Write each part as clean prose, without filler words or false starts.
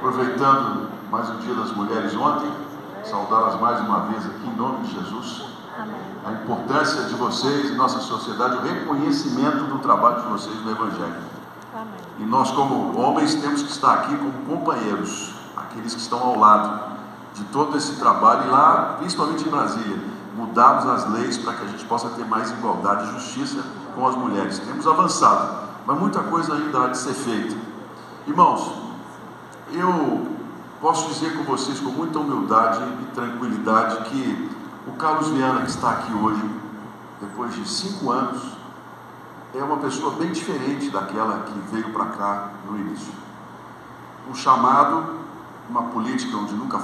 Aproveitando mais um Dia das Mulheres ontem, saudá-las mais uma vez aqui em nome de Jesus. A importância de vocês em nossa sociedade, o reconhecimento do trabalho de vocês no Evangelho. E nós, como homens, temos que estar aqui como companheiros, aqueles que estão ao lado de todo esse trabalho, e lá, principalmente em Brasília, mudarmos as leis para que a gente possa ter mais igualdade e justiça com as mulheres. Temos avançado, mas muita coisa ainda há de ser feita. Irmãos, eu posso dizer com vocês com muita humildade e tranquilidade que o Carlos Viana, que está aqui hoje, depois de 5 anos, é uma pessoa bem diferente daquela que veio para cá no início. Um chamado, uma política onde nunca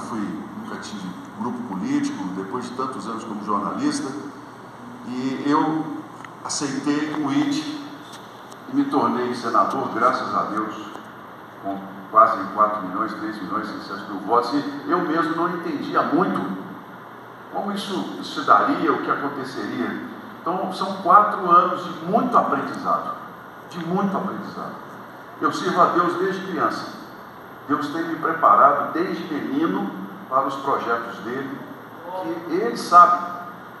tive grupo político, depois de tantos anos como jornalista, e eu aceitei o convite e me tornei senador, graças a Deus, com quase 4 milhões, 3 milhões, 600 mil votos, e eu mesmo não entendia muito como isso se daria, o que aconteceria. Então, são 4 anos de muito aprendizado, Eu sirvo a Deus desde criança. Deus tem me preparado desde menino para os projetos dele, que ele sabe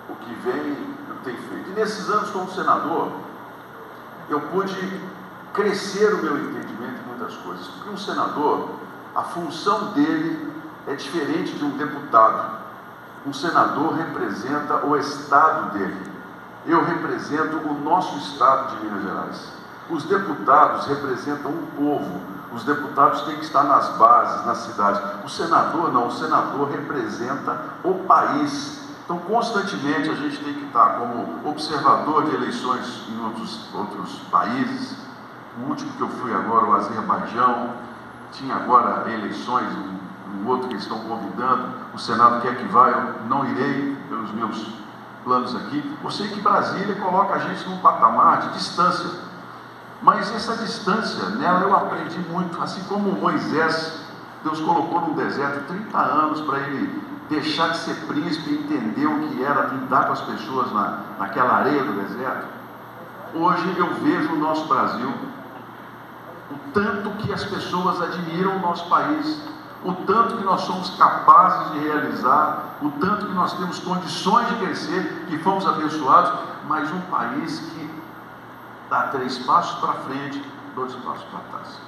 o que vem e o que tem feito. E nesses anos como senador, eu pude crescer o meu entendimento em muitas coisas, porque um senador, a função dele é diferente de um deputado. Um senador representa o estado dele. Eu represento o nosso estado de Minas Gerais. Os deputados representam o povo. Os deputados têm que estar nas bases, nas cidades. O senador não, o senador representa o país. Então, constantemente a gente tem que estar como observador de eleições em outros países. O último que eu fui agora, o Azerbaijão, tinha agora eleições, um outro que eles estão convidando, o Senado quer que vá, eu não irei pelos meus planos aqui. Eu sei que Brasília coloca a gente num patamar de distância, mas essa distância, nela eu aprendi muito, assim como Moisés, Deus colocou no deserto 30 anos para ele deixar de ser príncipe e entender o que era lidar com as pessoas naquela areia do deserto. Hoje eu vejo o nosso Brasil, o tanto que as pessoas admiram o nosso país, o tanto que nós somos capazes de realizar, o tanto que nós temos condições de crescer, que fomos abençoados, mas um país que dá 3 passos para frente, 2 passos para trás.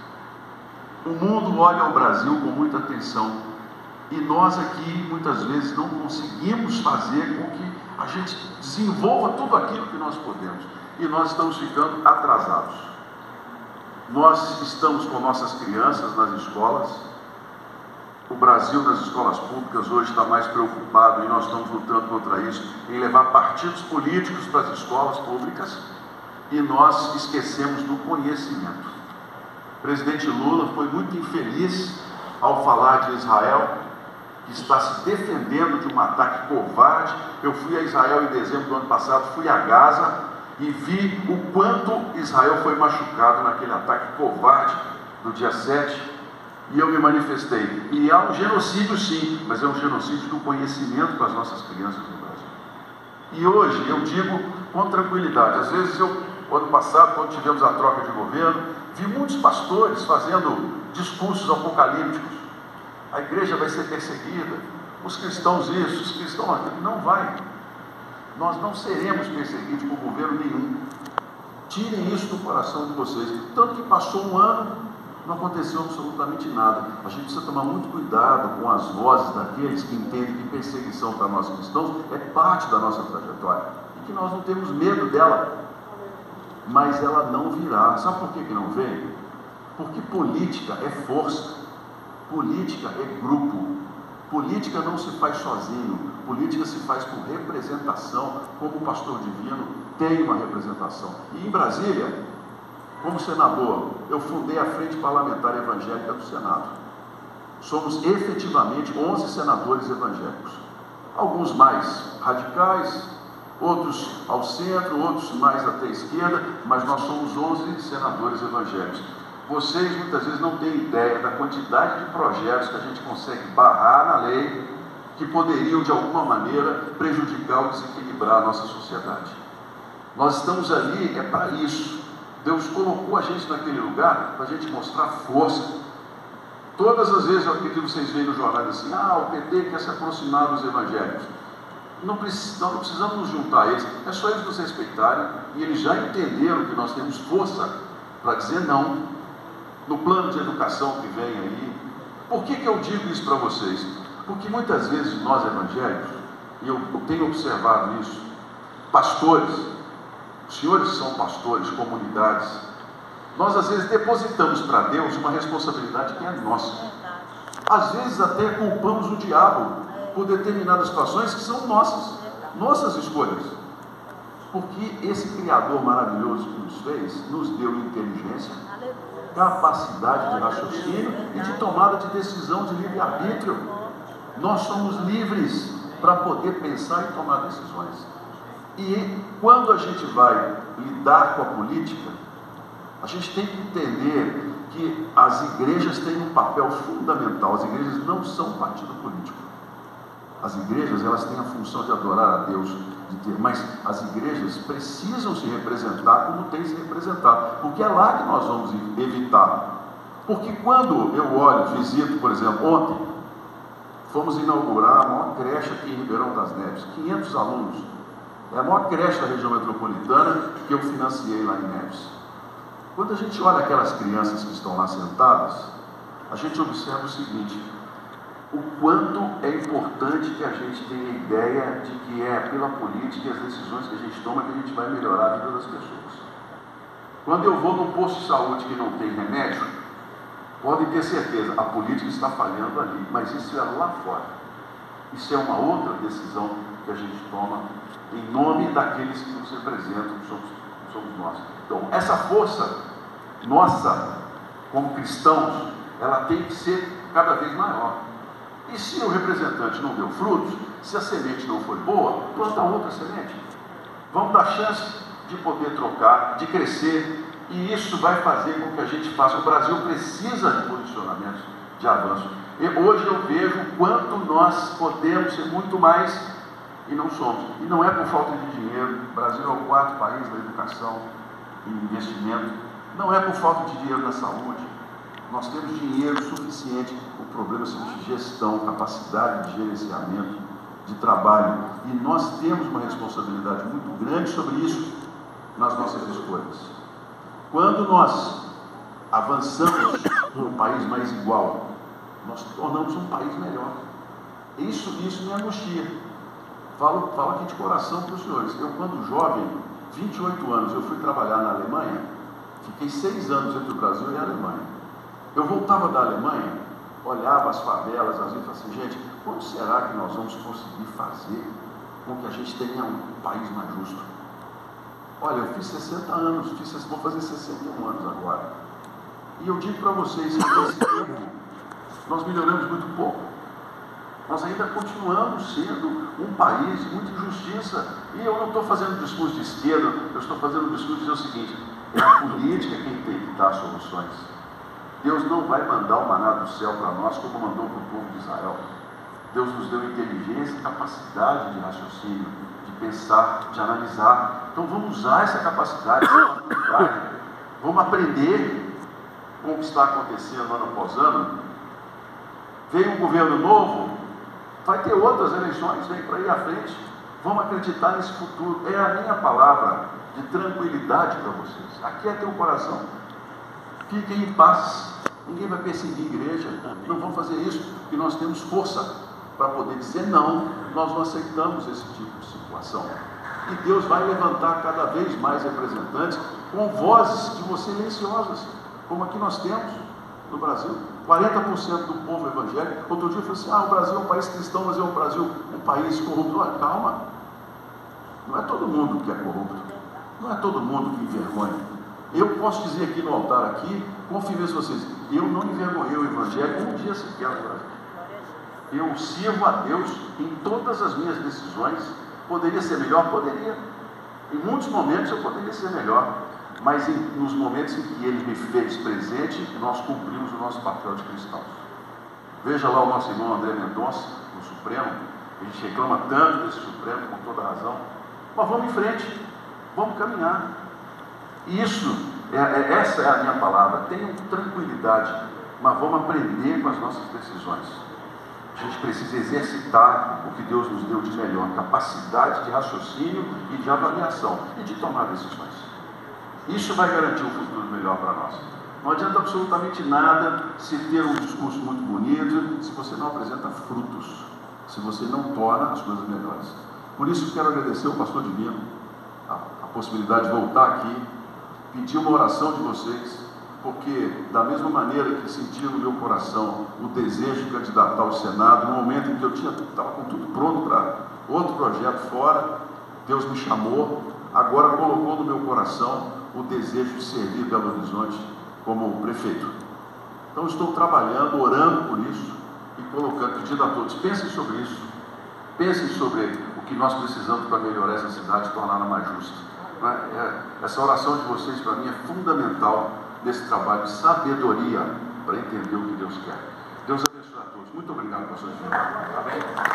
O mundo olha ao Brasil com muita atenção, e nós aqui muitas vezes não conseguimos fazer com que a gente desenvolva tudo aquilo que nós podemos, e nós estamos ficando atrasados. Nós estamos com nossas crianças nas escolas. O Brasil, nas escolas públicas, hoje está mais preocupado, e nós estamos lutando contra isso, em levar partidos políticos para as escolas públicas, e nós esquecemos do conhecimento. O presidente Lula foi muito infeliz ao falar de Israel, que está se defendendo de um ataque covarde. Eu fui a Israel em dezembro do ano passado, fui a Gaza, e vi o quanto Israel foi machucado naquele ataque covarde do dia 7, e eu me manifestei. E há um genocídio sim, mas é um genocídio do conhecimento para as nossas crianças no Brasil. E hoje eu digo com tranquilidade, às vezes ano passado, quando tivemos a troca de governo, vi muitos pastores fazendo discursos apocalípticos. A igreja vai ser perseguida, os cristãos isso, os cristãos aquilo. Não vai. Nós não seremos perseguidos por governo nenhum. Tirem isso do coração de vocês. Tanto que passou um ano, não aconteceu absolutamente nada. A gente precisa tomar muito cuidado com as vozes daqueles que entendem que perseguição para nós cristãos é parte da nossa trajetória, e que nós não temos medo dela, mas ela não virá. Sabe por que não vem? Porque política é força, política é grupo, política não se faz sozinho, política se faz por representação, como o pastor Divino tem uma representação. E em Brasília, como senador, eu fundei a Frente Parlamentar Evangélica do Senado. Somos efetivamente 11 senadores evangélicos. Alguns mais radicais, outros ao centro, outros mais até a esquerda, mas nós somos 11 senadores evangélicos. Vocês muitas vezes não têm ideia da quantidade de projetos que a gente consegue barrar na lei, que poderiam de alguma maneira prejudicar ou desequilibrar a nossa sociedade. Nós estamos ali, é para isso. Deus colocou a gente naquele lugar para a gente mostrar força. Todas as vezes eu acredito que vocês veem no jornal assim, o PT quer se aproximar dos evangélicos. Não precisamos nos juntar a eles, é só eles nos respeitarem, e eles já entenderam que nós temos força para dizer não, no plano de educação que vem aí. Por que eu digo isso para vocês? Porque muitas vezes nós evangélicos, e eu tenho observado isso, pastores, os senhores que são pastores, comunidades, nós às vezes depositamos para Deus uma responsabilidade que é nossa. Às vezes até culpamos o diabo por determinadas situações que são nossas escolhas. Porque esse Criador maravilhoso que nos fez, nos deu inteligência, capacidade de raciocínio e de tomada de decisão de livre-arbítrio. Nós somos livres para poder pensar e tomar decisões. E quando a gente vai lidar com a política, a gente tem que entender que as igrejas têm um papel fundamental. As igrejas não são partido político. As igrejas, elas têm a função de adorar a Deus, mas as igrejas precisam se representar como tem se representado, porque é lá que nós vamos evitar. Porque quando eu olho, visito, por exemplo, ontem, fomos inaugurar a maior creche aqui em Ribeirão das Neves, 500 alunos. É a maior creche da região metropolitana que eu financiei lá em Neves. Quando a gente olha aquelas crianças que estão lá sentadas, a gente observa o seguinte: o quanto é importante que a gente tenha ideia de que é pela política e as decisões que a gente toma que a gente vai melhorar a vida das pessoas. Quando eu vou num posto de saúde que não tem remédio, podem ter certeza, a política está falhando ali, mas isso é lá fora. Isso é uma outra decisão que a gente toma em nome daqueles que nos representam, que somos nós. Então, essa força nossa, como cristãos, ela tem que ser cada vez maior. E se o representante não deu frutos, se a semente não foi boa, planta outra semente. Vamos dar chance de poder trocar, de crescer, e isso vai fazer com que a gente faça. O Brasil precisa de posicionamentos de avanço. E hoje eu vejo o quanto nós podemos ser muito mais e não somos. E não é por falta de dinheiro. O Brasil é o 4º país da educação e investimento. Não é por falta de dinheiro na saúde. Nós temos dinheiro suficiente. O problema é de gestão, capacidade de gerenciamento, de trabalho. E nós temos uma responsabilidade muito grande sobre isso nas nossas escolhas. Quando nós avançamos para um país mais igual, nós tornamos um país melhor. Isso me angustia. Falo aqui de coração para os senhores. Eu, quando jovem, 28 anos, eu fui trabalhar na Alemanha. Fiquei 6 anos entre o Brasil e a Alemanha. Eu voltava da Alemanha, olhava as favelas, às vezes, e falava assim: gente, como será que nós vamos conseguir fazer com que a gente tenha um país mais justo? Olha, eu fiz 60 anos, vou fazer 61 anos agora. E eu digo para vocês que nesse tempo nós melhoramos muito pouco. Nós ainda continuamos sendo um país de muita injustiça. E eu não estou fazendo discurso de esquerda, eu estou fazendo um discurso de dizer o seguinte: é a política quem tem que dar soluções. Deus não vai mandar o maná do céu para nós como mandou para o povo de Israel. Deus nos deu inteligência e capacidade de raciocínio, de pensar, de analisar. Então vamos usar essa capacidade, vamos aprender com o que está acontecendo ano após ano. Veio um governo novo, vai ter outras eleições, vem para ir à frente. Vamos acreditar nesse futuro. É a minha palavra de tranquilidade para vocês. Aqui é teu coração. Fiquem em paz. Ninguém vai perseguir a igreja. Não vamos fazer isso, porque nós temos força para poder dizer não. Nós não aceitamos esse tipo de situação. E Deus vai levantar cada vez mais representantes com vozes de silenciosas, como aqui nós temos no Brasil. 40% do povo evangélico. Outro dia eu falei assim: o Brasil é um país cristão, mas é um Brasil um país corrupto. Olha, calma. Não é todo mundo que é corrupto. Não é todo mundo que envergonha. Eu posso dizer aqui no altar, aqui, com firmeza vocês, eu não envergonhei o evangelho um dia sequer no Brasil. Eu sirvo a Deus em todas as minhas decisões. Poderia ser melhor? Poderia. Em muitos momentos eu poderia ser melhor. Mas nos momentos em que Ele me fez presente, nós cumprimos o nosso papel de cristãos. Veja lá o nosso irmão André Mendonça, no Supremo. A gente reclama tanto desse Supremo, com toda razão. Mas vamos em frente. Vamos caminhar. Isso, essa é a minha palavra. Tenham tranquilidade. mas vamos aprender com as nossas decisões. A gente precisa exercitar o que Deus nos deu de melhor, capacidade de raciocínio e de avaliação e de tomar decisões. Isso vai garantir um futuro melhor para nós. Não adianta absolutamente nada se ter um discurso muito bonito, se você não apresenta frutos, se você não torna as coisas melhores. Por isso quero agradecer ao pastor Divino a possibilidade de voltar aqui, pedir uma oração de vocês, porque da mesma maneira que senti no meu coração o desejo de candidatar ao Senado, no momento em que eu estava com tudo pronto para outro projeto fora, Deus me chamou, agora colocou no meu coração o desejo de servir Belo Horizonte como prefeito. Então estou trabalhando, orando por isso e colocando, pedindo a todos, pensem sobre isso, pensem sobre o que nós precisamos para melhorar essa cidade e torná-la mais justa. Essa oração de vocês para mim é fundamental nesse trabalho de sabedoria para entender o que Deus quer. Deus abençoe a todos. Muito obrigado, pastor Gil. Amém.